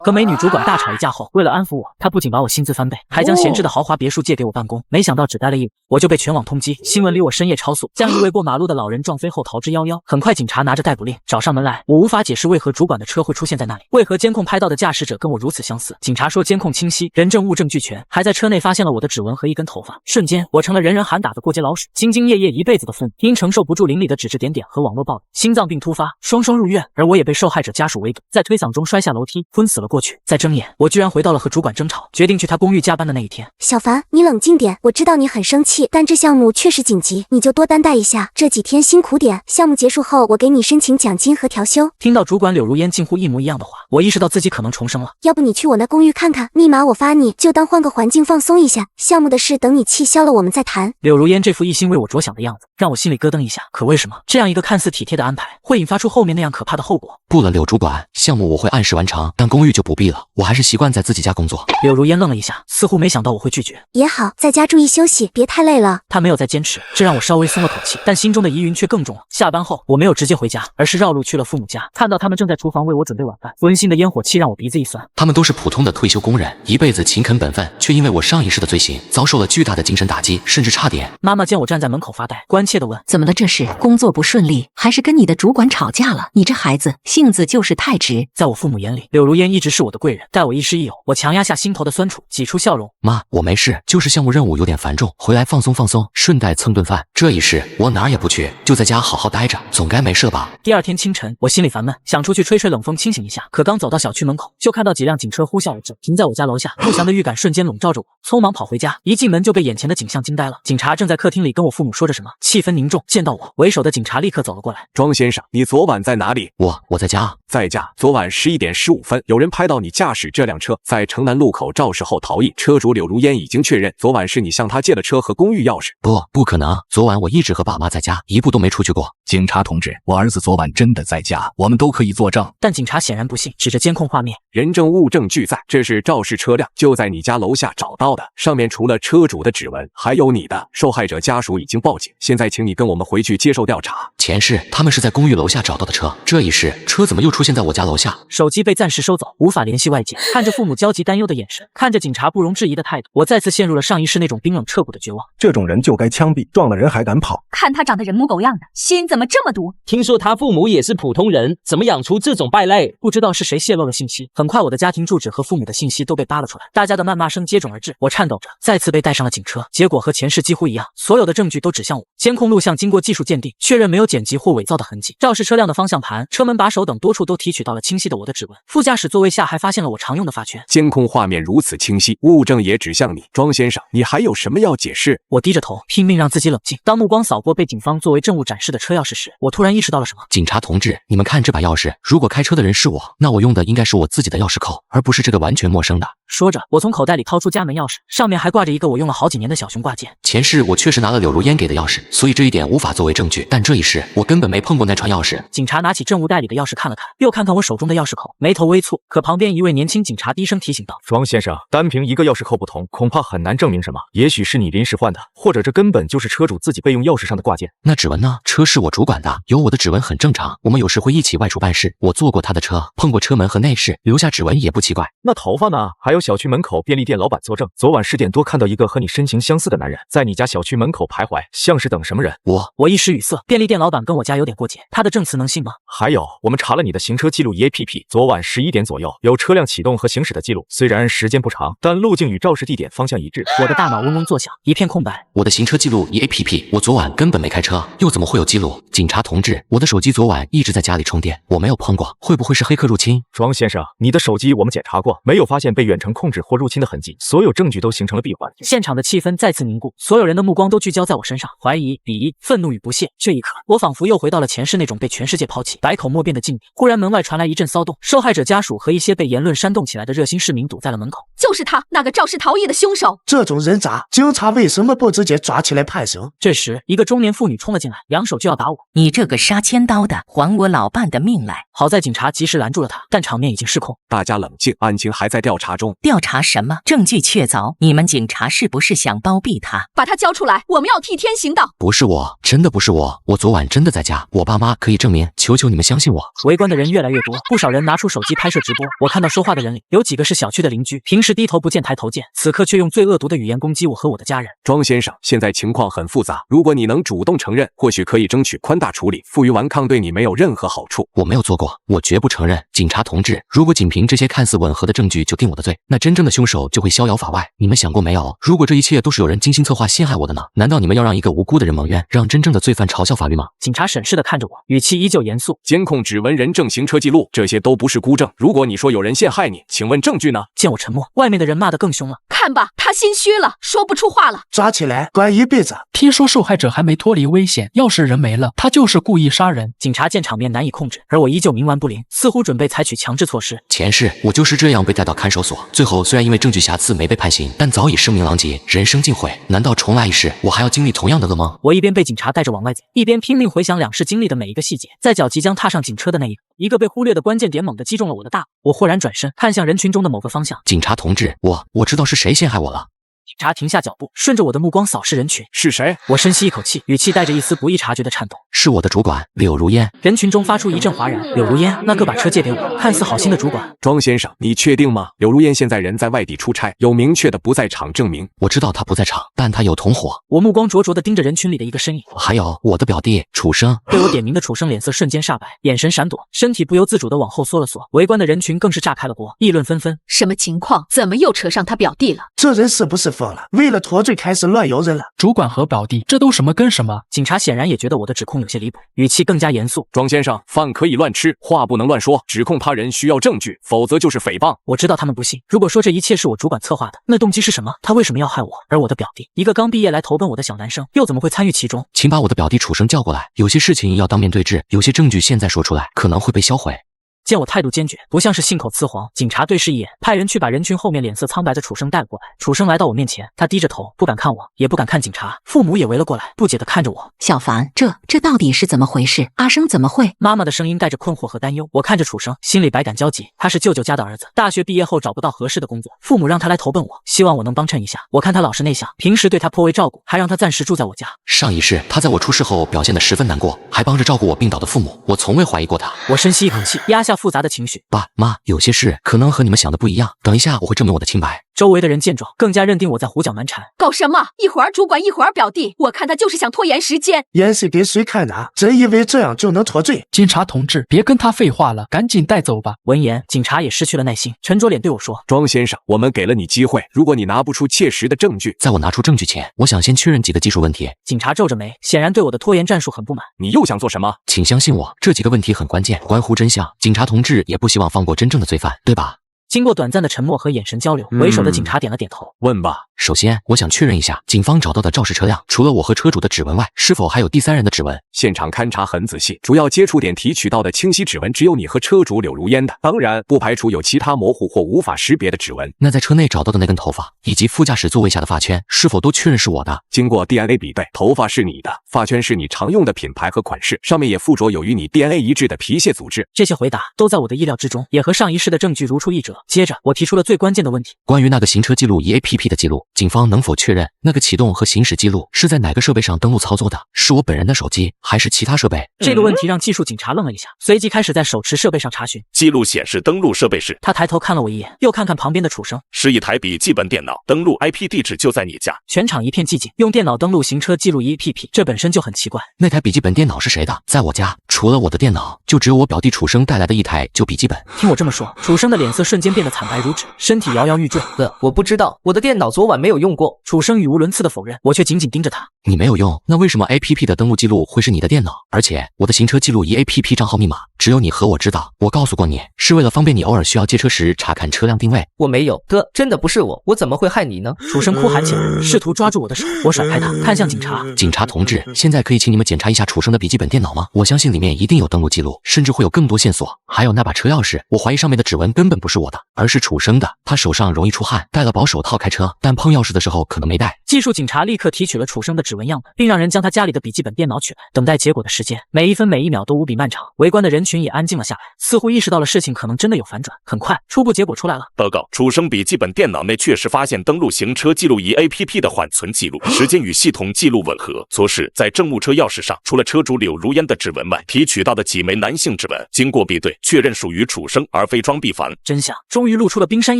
和美女主管大吵一架后，为了安抚我，她不仅把我薪资翻倍，还将闲置的豪华别墅借给我办公。没想到只待了1晚，我就被全网通缉。新闻里我深夜超速，将一位过马路的老人撞飞后逃之夭夭。很快，警察拿着逮捕令找上门来。我无法解释为何主管的车会出现在那里，为何监控拍到的驾驶者跟我如此相似。警察说监控清晰，人证物证俱全，还在车内发现了我的指纹和一根头发。瞬间，我成了人人喊打的过街老鼠。兢兢业业一辈子的父母，因承受不住邻里的指指点点和网络暴力，心脏病突发，双双入院。而我也被受害者家属围堵，在推搡中摔下楼梯，昏死了过去。在睁眼，我居然回到了和主管争吵，决定去他公寓加班的那一天。小凡，你冷静点，我知道你很生气，但这项目确实紧急，你就多担待一下，这几天辛苦点。项目结束后，我给你申请奖金和调休。听到主管柳如烟近乎一模一样的话，我意识到自己可能重生了。要不你去我那公寓看看，密码我发你，就当换个环境放松一下。项目的事等你气消了我们再谈。柳如烟这副一心为我着想的样子，让我心里咯噔一下。可为什么这样一个看似体贴的安排，会引发出后面那样可怕的后果？不了，柳主管，项目我会按时完成，但公寓就不必了，我还是习惯在自己家工作。柳如烟愣了一下，似乎没想到我会拒绝。也好，在家注意休息，别太累了。她没有再坚持，这让我稍微松了口气，但心中的疑云却更重了。下班后，我没有直接回家，而是绕路去了父母家，看到他们正在厨房为我准备晚饭，温馨的烟火气让我鼻子一酸。他们都是普通的退休工人，一辈子勤恳本分，却因为我上一世的罪行，遭受了巨大的精神打击，甚至差点……妈妈见我站在门口发呆，关切地问：“怎么了？这是工作不顺利，还是跟你的主管吵架了？你这孩子性子就是太直。”在我父母眼里，柳如烟一直是我的贵人，待我亦师亦友。我强压下心头的酸楚，挤出笑容：“妈，我没事，就是项目任务有点繁重，回来放松放松，顺带蹭顿饭。这一世我哪儿也不去，就在家好好待着，总该没事吧？”第二天清晨，我心里烦闷，想出去吹吹冷风清醒一下。可刚走到小区门口，就看到几辆警车呼啸而至，停在我家楼下。不祥的预感瞬间笼罩着我，匆忙跑回家。一进门就被眼前的景象惊呆了。警察正在客厅里跟我父母说着什么，气氛凝重。见到我，为首的警察立刻走了过来。庄先生，你昨晚在哪里？我在家。在家。昨晚11点15分，有人拍到你驾驶这辆车在城南路口肇事后逃逸，车主柳如烟已经确认，昨晚是你向他借了车和公寓钥匙。不可能，昨晚我一直和爸妈在家，一步都没出去过。警察同志，我儿子昨晚真的在家，我们都可以作证。但警察显然不信，指着监控画面：“人证物证俱在，这是肇事车辆，就在你家楼下找到的，上面除了车主的指纹，还有你的。受害者家属已经报警，现在请你跟我们回去接受调查。”前世他们是在公寓楼下找到的车，这一世车怎么又出现在我家楼下？手机被暂时收走，无法联系外界。看着父母焦急担忧的眼神，看着警察不容置疑的态度，我再次陷入了上一世那种冰冷彻骨的绝望。这种人就该枪毙，撞了人还敢跑。看他长得人模狗样的，心怎么这么毒？听说他父母也是普通人，怎么养出这种败类？不知道是谁泄露了信息，很快我的家庭住址和父母的信息都被扒了出来，大家的谩骂声接踵而至。我颤抖着再次被带上了警车，结果和前世几乎一样，所有的证据都指向我。监控录像经过技术鉴定，确认没有剪辑或伪造的痕迹。肇事车辆的方向盘、车门把手等多处都提取到了清晰的我的指纹，副驾驶座位下还发现了我常用的发圈。监控画面如此清晰，物证也指向你，庄先生，你还有什么要解释？我低着头，拼命让自己冷静。当目光扫过被警方作为证物展示的车钥匙时，我突然意识到了什么。警察同志，你们看这把钥匙，如果开车的人是我，那我用的应该是我自己的钥匙扣，而不是这个完全陌生的。说着，我从口袋里掏出家门钥匙，上面还挂着一个我用了好几年的小熊挂件。前世我确实拿了柳如烟给的钥匙，所以这一点无法作为证据，但这一世我根本没碰过那串钥匙。警察拿起证物袋里的钥匙看了看，又看看我手中的钥匙扣，眉头微蹙。可旁边一位年轻警察低声提醒道：“庄先生，单凭一个钥匙扣不同，恐怕很难证明什么。也许是你临时换的，或者这根本就是车主自己备用钥匙上的挂件。那指纹呢？车是我主管的，有我的指纹很正常。我们有时会一起外出办事，我坐过他的车，碰过车门和内饰，留下指纹也不奇怪。那头发呢？还有小区门口便利店老板作证，昨晚10点多看到一个和你身形相似的男人在你家小区门口徘徊，像是等什么人。我一时语塞，便利店老板跟我家有点过节，他的证词能信吗？还有，我们查了你的行车记录 APP， 昨晚11点左右有车辆启动和行驶的记录，虽然时间不长，但路径与肇事地点方向一致。我的大脑嗡嗡作响，一片空白。我的行车记录 APP， 我昨晚根本没开车，又怎么会有记录？警察同志，我的手机昨晚一直在家里充电，我没有碰过，会不会是黑客入侵？庄先生，你的手机我们检查过，没有发现被远程控制或入侵的痕迹，所有证据都形成了闭环。现场的气氛再次凝固，所有人的目光都聚焦在我身上，怀疑、鄙夷、愤怒与不屑。这一刻，我仿佛又回到了前世那种被全世界抛弃、百口莫辩的境地。忽然门外传来一阵骚动，受害者家属和一些被言论煽动起来的热心市民堵在了门口。就是他，那个肇事逃逸的凶手。这种人渣，警察为什么不直接抓起来判刑？这时，一个中年妇女冲了进来，两手就要打我。你这个杀千刀的，还我老伴的命来！好在警察及时拦住了他，但场面已经失控。大家冷静，案情还在调查中。调查什么？证据确凿，你们警察是不是想包庇他？把他交出来，我们要替天行道。不是我，真的不是我，我昨晚真的在家，我爸妈可以证明，求求你们相信我。围观的人越来越多，不少人拿出手机拍摄直播。我看到说话的人里有几个是小区的邻居，平时低头不见抬头见，此刻却用最恶毒的语言攻击我和我的家人。庄先生，现在情况很复杂，如果你能主动承认，或许可以争取宽大处理，负隅顽抗对你没有任何好处。我没有做过，我绝不承认。警察同志，如果仅凭这些看似吻合的证据就定我的罪，那真正的凶手就会逍遥法外。你们想过没有？如果这一切都是有人精心策划陷害我的呢？难道你们要让一个无辜的人蒙冤，让真正的罪犯嘲笑法律吗？警察审视地看着我，语气依旧严肃。监控指纹、人证、行车记录，这些都不是孤证。如果你说有人陷害你，请问证据呢？见我沉默，外面的人骂得更凶了。看吧，他心虚了，说不出话了。抓起来，关一辈子。听说受害者还没脱离危险，要是人没了，他就是故意杀人。警察见场面难以控制，而我依旧冥顽不灵，似乎准备采取强制措施。前世我就是这样被带到看守所，最后虽然因为证据瑕疵没被判刑，但早已声名狼藉，人生尽毁。难道重来一世，我还要经历同样的噩梦？我一边被警察带着往外走，一边拼命回想两世经历的每一个细节。在脚即将踏上警车的那一刻，一个被忽略的关键点猛地击中了我的大脑。我豁然转身，看向人群中的某个方向。警察同志，我知道是谁陷害我了。警察停下脚步，顺着我的目光扫视人群。是谁？我深吸一口气，语气带着一丝不易察觉的颤抖。是我的主管柳如烟。人群中发出一阵哗然。柳如烟，那个把车借给我，看似好心的主管。庄先生，你确定吗？柳如烟现在人在外地出差，有明确的不在场证明。我知道他不在场，但他有同伙。我目光灼灼地盯着人群里的一个身影。还有我的表弟楚生。被我点名的楚生脸色瞬间煞白，眼神闪躲，身体不由自主地往后缩了缩。围观的人群更是炸开了锅，议论纷纷。什么情况？怎么又扯上他表弟了？这人是不是疯了？为了脱罪开始乱咬人了。主管和表弟，这都什么跟什么？警察显然也觉得我的指控有些离谱，语气更加严肃。庄先生，饭可以乱吃，话不能乱说。指控他人需要证据，否则就是诽谤。我知道他们不信。如果说这一切是我主管策划的，那动机是什么？他为什么要害我？而我的表弟，一个刚毕业来投奔我的小男生，又怎么会参与其中？请把我的表弟楚生叫过来。有些事情要当面对质，有些证据现在说出来，可能会被销毁。见我态度坚决，不像是信口雌黄，警察对视一眼，派人去把人群后面脸色苍白的楚生带过来。楚生来到我面前，他低着头，不敢看我，也不敢看警察。父母也围了过来，不解地看着我。小凡，这到底是怎么回事？阿生怎么会？妈妈的声音带着困惑和担忧。我看着楚生，心里百感交集。他是舅舅家的儿子，大学毕业后找不到合适的工作，父母让他来投奔我，希望我能帮衬一下。我看他老实内向，平时对他颇为照顾，还让他暂时住在我家。上一世他在我出事后表现得十分难过，还帮着照顾我病倒的父母，我从未怀疑过他。我深吸一口气，压下复杂的情绪。爸妈，有些事可能和你们想的不一样，等一下我会证明我的清白。周围的人见状，更加认定我在胡搅蛮缠。搞什么？一会儿主管，一会儿表弟，我看他就是想拖延时间。演戏给谁看呢？真以为这样就能脱罪？警察同志，别跟他废话了，赶紧带走吧。闻言，警察也失去了耐心，沉着脸对我说：庄先生，我们给了你机会，如果你拿不出切实的证据，在我拿出证据前，我想先确认几个技术问题。警察皱着眉，显然对我的拖延战术很不满。你又想做什么？请相信我，这几个问题很关键，关乎真相。警察同志也不希望放过真正的罪犯，对吧？经过短暂的沉默和眼神交流，为首的警察点了点头。问吧。首先，我想确认一下，警方找到的肇事车辆，除了我和车主的指纹外，是否还有第三人的指纹？现场勘查很仔细，主要接触点提取到的清晰指纹只有你和车主柳如烟的，当然不排除有其他模糊或无法识别的指纹。那在车内找到的那根头发，以及副驾驶座位下的发圈，是否都确认是我的？经过 DNA 比对，头发是你的，发圈是你常用的品牌和款式，上面也附着有与你 DNA 一致的皮屑组织。这些回答都在我的意料之中，也和上一世的证据如出一辙。接着，我提出了最关键的问题：关于那个行车记录仪 APP 的记录，警方能否确认那个启动和行驶记录是在哪个设备上登录操作的？是我本人的手机，还是其他设备？这个问题让技术警察愣了一下，随即开始在手持设备上查询。记录显示登录设备是……他抬头看了我一眼，又看看旁边的楚生，是一台笔记本电脑，登录 IP 地址就在你家。全场一片寂静。用电脑登录行车记录仪 APP， 这本身就很奇怪。那台笔记本电脑是谁的？在我家，除了我的电脑，就只有我表弟楚生带来的一台旧笔记本。听我这么说，楚生的脸色瞬间变得惨白如纸，身体摇摇欲坠。我不知道，我的电脑昨晚没有用过。楚生语无伦次的否认，我却紧紧盯着他。你没有用，那为什么 APP 的登录记录会是你的电脑？而且我的行车记录仪 APP 账号密码只有你和我知道。我告诉过你，是为了方便你偶尔需要借车时查看车辆定位。我没有，哥，真的不是我，我怎么会害你呢？楚生哭喊起来，试图抓住我的手，我甩开他，看向警察。警察同志，现在可以请你们检查一下楚生的笔记本电脑吗？我相信里面一定有登录记录，甚至会有更多线索。还有那把车钥匙，我怀疑上面的指纹根本不是我的，而是楚生的。他手上容易出汗，戴了薄手套开车，但碰钥匙的时候可能没戴。技术警察立刻提取了楚生的指纹样本，并让人将他家里的笔记本电脑取来。等待结果的时间，每一分每一秒都无比漫长。围观的人群也安静了下来，似乎意识到了事情可能真的有反转。很快，初步结果出来了。报告，楚生笔记本电脑内确实发现登录行车记录仪 APP 的缓存记录，时间与系统记录吻合。错是在证物车钥匙上，除了车主柳如烟的指纹外，提取到的几枚男性指纹，经过比对，确认属于楚生，而非庄碧凡。真相终于露出了冰山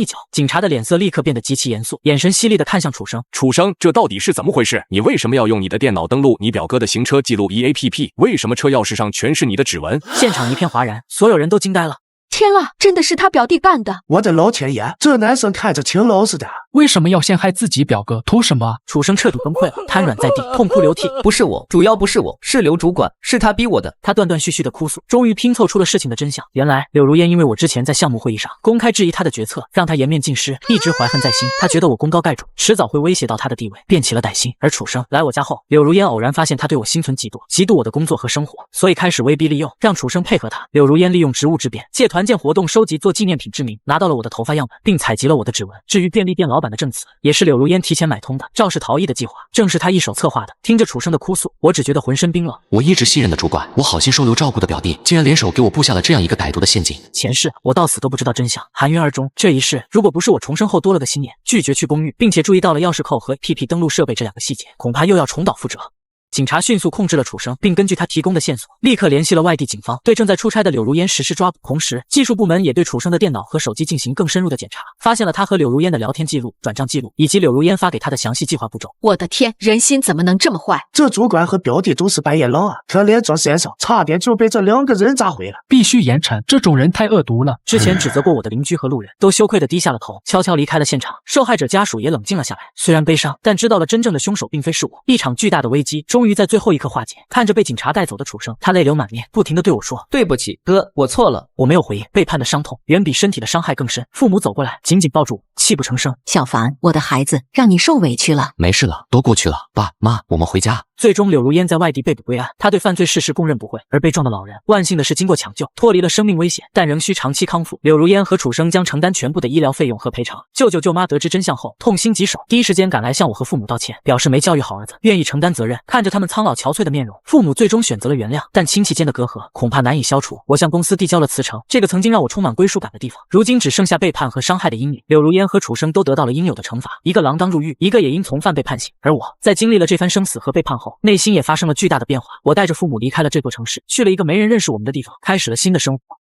一角，警察的脸色立刻变得极其严肃，眼神犀利地看向楚生。楚生，这到底是怎么回事？你为什么要用你的电脑登录你表哥的行车记录仪 APP？ 为什么车钥匙上全是你的指纹？现场一片哗然，所有人都惊呆了。天啊，真的是他表弟干的！我的老天爷，这男生看着挺老实的，为什么要陷害自己表哥？图什么？楚生彻底崩溃了，瘫软在地，痛哭流涕。不是我，主要不是我，是刘主管，是他逼我的。他断断续续的哭诉，终于拼凑出了事情的真相。原来柳如烟因为我之前在项目会议上公开质疑他的决策，让他颜面尽失，一直怀恨在心。他觉得我功高盖主，迟早会威胁到他的地位，便起了歹心。而楚生来我家后，柳如烟偶然发现他对我心存嫉妒，嫉妒我的工作和生活，所以开始威逼利诱，让楚生配合他。柳如烟利用职务之便，借团建活动收集做纪念品之名，拿到了我的头发样本，并采集了我的指纹。至于便利店老板的证词，也是柳如烟提前买通的，肇事逃逸的计划正是他一手策划的。听着楚生的哭诉，我只觉得浑身冰冷。我一直信任的主管，我好心收留照顾的表弟，竟然联手给我布下了这样一个歹毒的陷阱。前世我到死都不知道真相，含冤而终。这一世如果不是我重生后多了个心眼，拒绝去公寓，并且注意到了钥匙扣和 APP 登录设备这两个细节，恐怕又要重蹈覆辙。警察迅速控制了楚生，并根据他提供的线索，立刻联系了外地警方，对正在出差的柳如烟实施抓捕。同时，技术部门也对楚生的电脑和手机进行更深入的检查，发现了他和柳如烟的聊天记录、转账记录，以及柳如烟发给他的详细计划步骤。我的天，人心怎么能这么坏？这主管和表弟都是白眼狼啊！他连撞身上，差点就被这两个人砸毁了。必须严惩，这种人太恶毒了。之前指责过我的邻居和路人都羞愧地低下了头，悄悄离开了现场。受害者家属也冷静了下来，虽然悲伤，但知道了真正的凶手并非是我。一场巨大的危机终于在最后一刻化解。看着被警察带走的楚生，他泪流满面，不停地对我说：“对不起，哥，我错了。”我没有回应，背叛的伤痛远比身体的伤害更深。父母走过来，紧紧抱住我，泣不成声。小凡，我的孩子，让你受委屈了。没事了，都过去了。爸妈，我们回家。最终，柳如烟在外地被捕归案，他对犯罪事实供认不讳。而被撞的老人，万幸的是经过抢救，脱离了生命危险，但仍需长期康复。柳如烟和楚生将承担全部的医疗费用和赔偿。舅舅舅妈得知真相后，痛心疾首，第一时间赶来向我和父母道歉，表示没教育好儿子，愿意承担责任。看着他们苍老憔悴的面容，父母最终选择了原谅，但亲戚间的隔阂恐怕难以消除。我向公司递交了辞呈，这个曾经让我充满归属感的地方，如今只剩下背叛和伤害的阴影。柳如烟和楚生都得到了应有的惩罚，一个锒铛入狱，一个也因从犯被判刑。而我在经历了这番生死和背叛后，内心也发生了巨大的变化。我带着父母离开了这座城市，去了一个没人认识我们的地方，开始了新的生活。